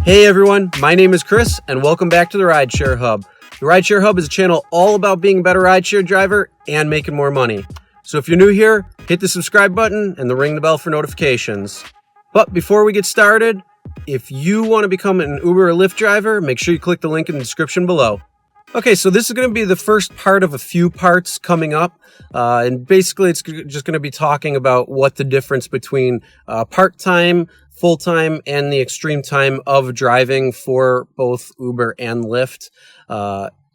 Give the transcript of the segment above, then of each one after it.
Hey everyone, my name is Chris and welcome back to the Rideshare Hub. The Rideshare Hub is a channel all about being a better rideshare driver and making more money. So if you're new here, hit the subscribe button and ring the bell for notifications. But before we get started, if you want to become an Uber or Lyft driver, make sure you click the link in the description below. Okay, so this is going to be the first part of a few parts coming up. And basically it's just going to be talking about what the difference between part-time, full-time, and the extreme time of driving for both Uber and Lyft.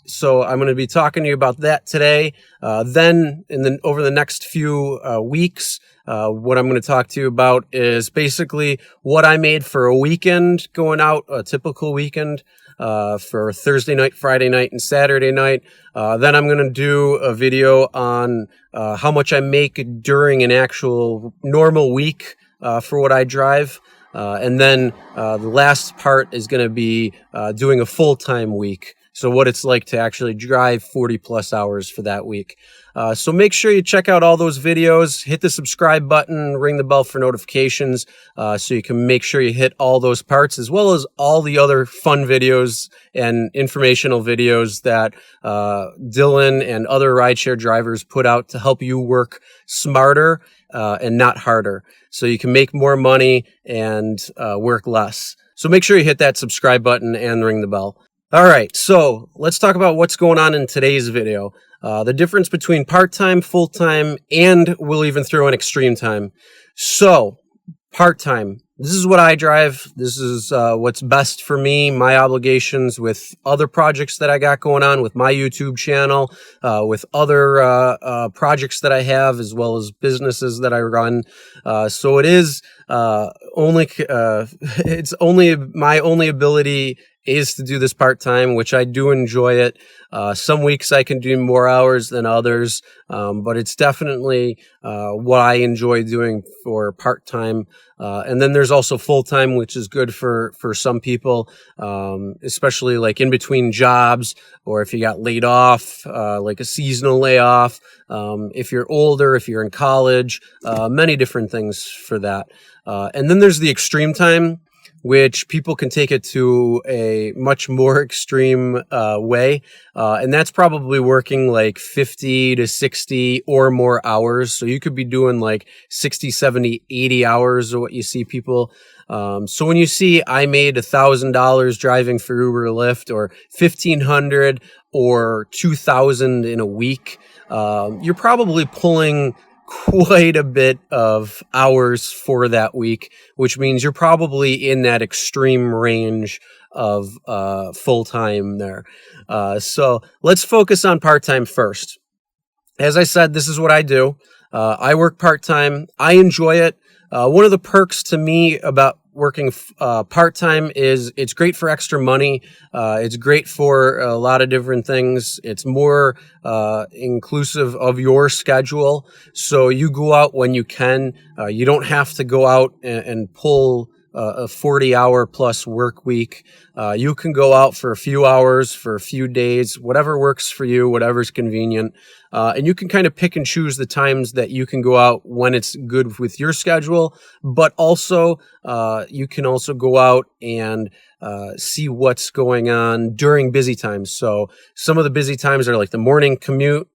So I'm going to be talking to you about that today. Then over the next few weeks, what I'm going to talk to you about is basically what I made for a weekend going out, a typical weekend. For Thursday night, Friday night, and Saturday night. Then I'm going to do a video on how much I make during an actual normal week for what I drive. And then the last part is going to be doing a full-time week. So what it's like to actually drive 40 plus hours for that week. So make sure you check out all those videos, hit the subscribe button, ring the bell for notifications, so you can make sure you hit all those parts, as well as all the other fun videos and informational videos that Dylan and other rideshare drivers put out to help you work smarter and not harder, so you can make more money and work less. So make sure you hit that subscribe button and ring the bell. All right, so let's talk about what's going on in today's video. The difference between part-time, full-time, and we'll even throw in extreme time. So, part-time. This is what I drive. This is what's best for me, my obligations with other projects that I got going on, with my YouTube channel, with other projects that I have, as well as businesses that I run. So it is it's only my only ability is to do this part-time, which I do enjoy it. Some weeks I can do more hours than others, but it's definitely what I enjoy doing for part-time. And then there's also full-time, which is good for some people, especially like in between jobs, or if you got laid off, like a seasonal layoff, if you're older, if you're in college, many different things for that. And then there's the extreme time, which people can take it to a much more extreme way. And that's probably working like 50 to 60 or more hours. So you could be doing like 60, 70, 80 hours of what you see people. So when you see I made $1,000 driving for Uber or Lyft, or $1,500 or $2,000 in a week, you're probably pulling quite a bit of hours for that week, which means you're probably in that extreme range of full-time there. So let's focus on part-time first. As I said, this is what I do. I work part-time. I enjoy it. One of the perks to me about working part-time is it's great for extra money. It's great for a lot of different things. It's more inclusive of your schedule. So you go out when you can. You don't have to go out and pull a 40-hour plus work week. You can go out for a few hours, for a few days, whatever works for you, whatever's convenient. And you can kind of pick and choose the times that you can go out when it's good with your schedule. But also, you can also go out and see what's going on during busy times. So some of the busy times are like the morning commute,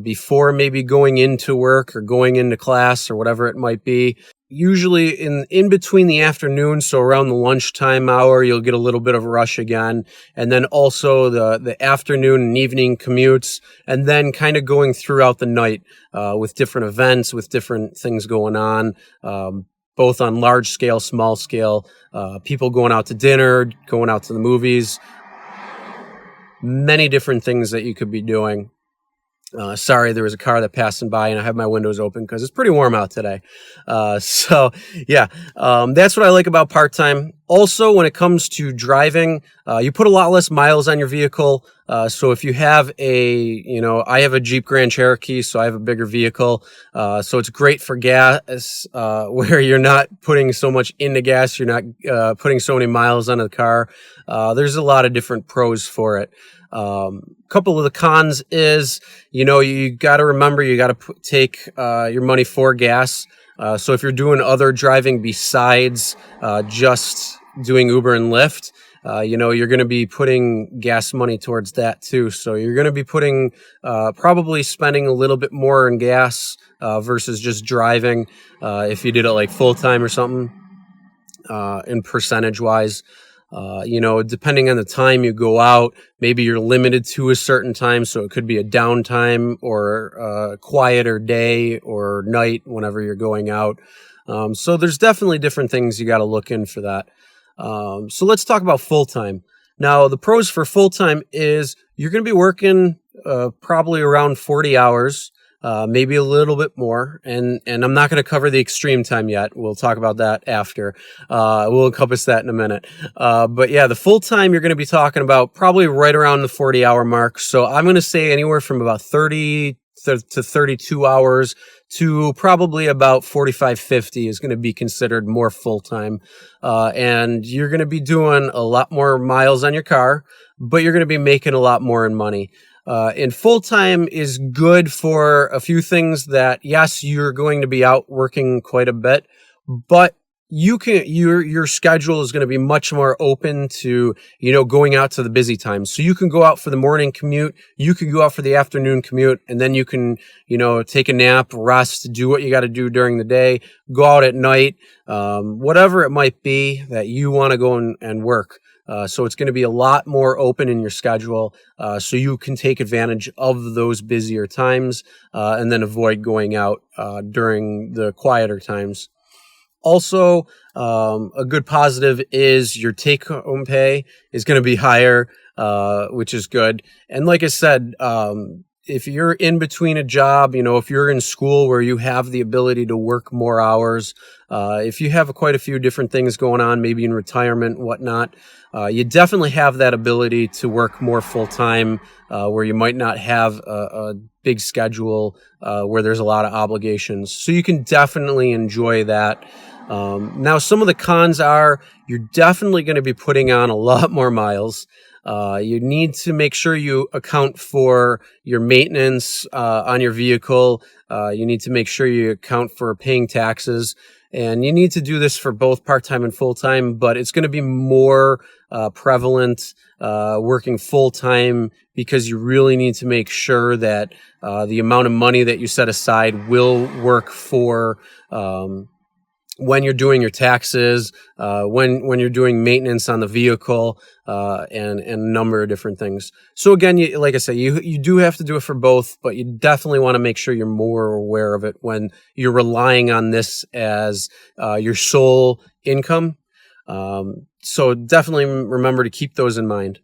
before maybe going into work or going into class or whatever it might be. Usually in between the afternoon, so around the lunchtime hour, you'll get a little bit of a rush again. And then also the afternoon and evening commutes, and then kind of going throughout the night with different events, with different things going on, both on large scale, small scale, people going out to dinner, going out to the movies, many different things that you could be doing. Sorry, there was a car that passed by and I have my windows open because it's pretty warm out today. So yeah, that's what I like about part-time. Also, when it comes to driving, you put a lot less miles on your vehicle. So if you have I have a Jeep Grand Cherokee, so I have a bigger vehicle. So it's great for gas, where you're not putting so much into gas. You're not putting so many miles on the car. There's a lot of different pros for it. Couple of the cons is, you got to remember, you got to take your money for gas. So if you're doing other driving besides just doing Uber and Lyft, you're going to be putting gas money towards that too. So you're going to be putting, probably spending a little bit more in gas versus just driving if you did it like full time or something, in percentage wise. Depending on the time you go out, maybe you're limited to a certain time. So it could be a downtime or a quieter day or night whenever you're going out. So there's definitely different things you got to look in for that. So let's talk about full-time. Now, the pros for full-time is you're going to be working probably around 40 hours, maybe a little bit more. And I'm not going to cover the extreme time yet. We'll talk about that after. We'll encompass that in a minute. But yeah, the full-time you're going to be talking about probably right around the 40-hour mark. So I'm going to say anywhere from about 30 to 32 hours to probably about 45, 50 is going to be considered more full-time. And you're going to be doing a lot more miles on your car, but you're going to be making a lot more in money. And full-time is good for a few things that, yes, you're going to be out working quite a bit, but your schedule is going to be much more open to, going out to the busy times. So you can go out for the morning commute, you can go out for the afternoon commute, and then you can, take a nap, rest, do what you got to do during the day, go out at night, whatever it might be that you want to go and work. So it's going to be a lot more open in your schedule, so you can take advantage of those busier times, and then avoid going out during the quieter times. Also, a good positive is your take-home pay is going to be higher, which is good. And like I said, if you're in between a job, if you're in school where you have the ability to work more hours, if you have quite a few different things going on, maybe in retirement and whatnot, you definitely have that ability to work more full-time, where you might not have a big schedule, where there's a lot of obligations. So you can definitely enjoy that. Now, some of the cons are you're definitely going to be putting on a lot more miles. You need to make sure you account for your maintenance on your vehicle. You need to make sure you account for paying taxes. And you need to do this for both part-time and full-time, but it's going to be more prevalent working full-time because you really need to make sure that the amount of money that you set aside will work for when you're doing your taxes, when you're doing maintenance on the vehicle, and a number of different things. So again, like I said, you do have to do it for both, but you definitely want to make sure you're more aware of it when you're relying on this as your sole income. So definitely remember to keep those in mind.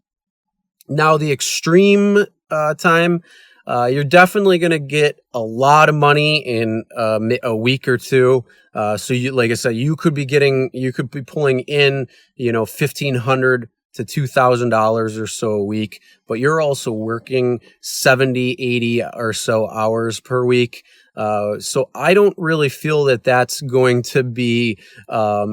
Now, the extreme time, you're definitely going to get a lot of money in a week or two. So like I said, you could be pulling in, $1,500 to $2,000 or so a week, but you're also working 70, 80 or so hours per week. So I don't really feel that that's going to be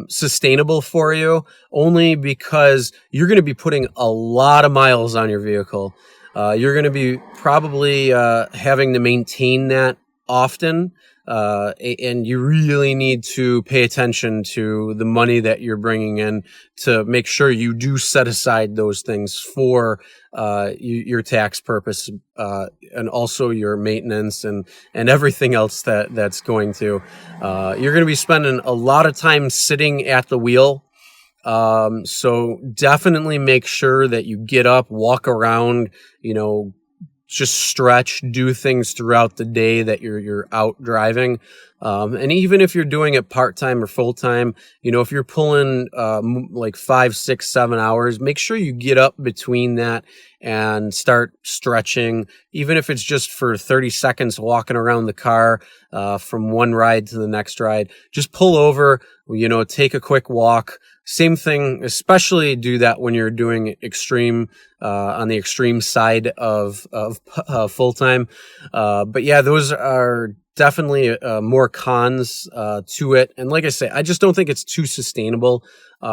sustainable for you, only because you're going to be putting a lot of miles on your vehicle. You're going to be probably having to maintain that often, and you really need to pay attention to the money that you're bringing in to make sure you do set aside those things for your tax purpose, and also your maintenance and everything else that's going to. You're going to be spending a lot of time sitting at the wheel. So definitely make sure that you get up, walk around, just stretch, do things throughout the day that you're out driving. And even if you're doing it part-time or full-time, if you're pulling like 5, 6, 7 hours, make sure you get up between that and start stretching, even if it's just for 30 seconds walking around the car from one ride to the next ride. Just pull over, take a quick walk. Same thing, especially do that when you're doing extreme, on the extreme side of full-time. But yeah, those are definitely more cons to it. And like I say, I just don't think it's too sustainable.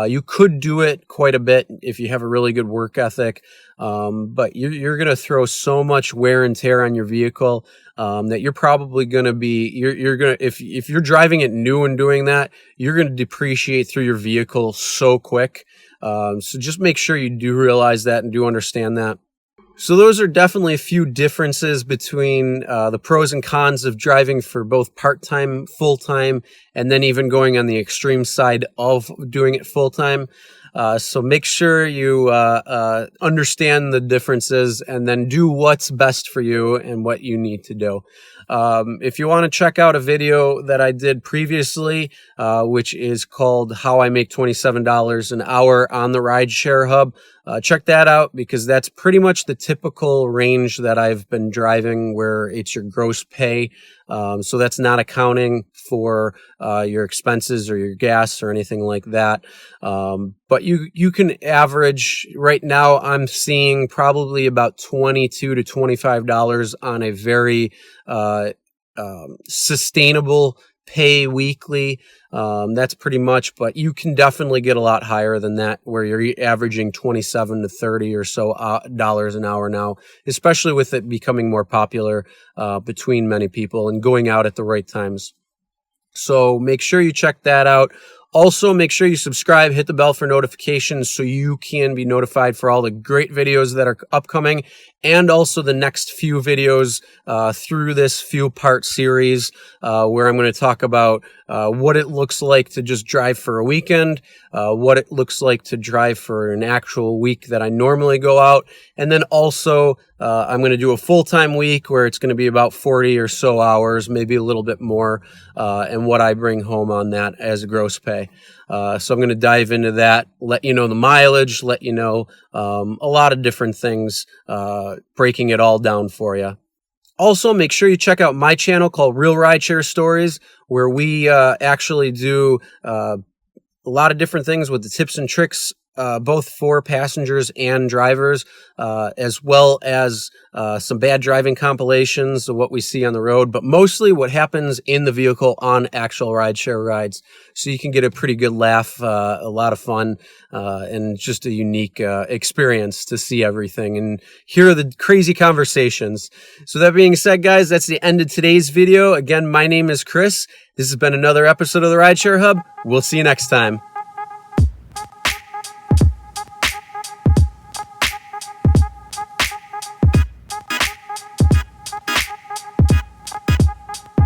You could do it quite a bit if you have a really good work ethic, but you're going to throw so much wear and tear on your vehicle that you're probably going to be, you're going to, if you're driving it new and doing that, you're going to depreciate through your vehicle so quick. So just make sure you do realize that and do understand that. So those are definitely a few differences between the pros and cons of driving for both part-time, full-time, and then even going on the extreme side of doing it full-time. So make sure you understand the differences and then do what's best for you and what you need to do. If you want to check out a video that I did previously, which is called How I Make $27 an Hour on the Rideshare Hub, check that out because that's pretty much the typical range that I've been driving where it's your gross pay. So that's not accounting for your expenses or your gas or anything like that. But you can average right now. I'm seeing probably about $22 to $25 on a very sustainable pay weekly. That's pretty much, but you can definitely get a lot higher than that where you're averaging 27 to 30 or so dollars an hour now, especially with it becoming more popular between many people and going out at the right times. So make sure you check that out. Also, make sure you subscribe, hit the bell for notifications so you can be notified for all the great videos that are upcoming and also the next few videos through this few-part series where I'm going to talk about what it looks like to just drive for a weekend, what it looks like to drive for an actual week that I normally go out, and then also I'm going to do a full-time week where it's going to be about 40 or so hours, maybe a little bit more, and what I bring home on that as a gross pay. So I'm going to dive into that, let you know the mileage, let you know a lot of different things, breaking it all down for you. Also, make sure you check out my channel called Real Rideshare Stories, where we actually do a lot of different things with the tips and tricks, both for passengers and drivers, as well as some bad driving compilations of what we see on the road, but mostly what happens in the vehicle on actual rideshare rides. So you can get a pretty good laugh, a lot of fun, and just a unique experience to see everything and hear the crazy conversations. So that being said, guys, that's the end of today's video. Again, my name is Chris. This has been another episode of the Rideshare Hub. We'll see you next time.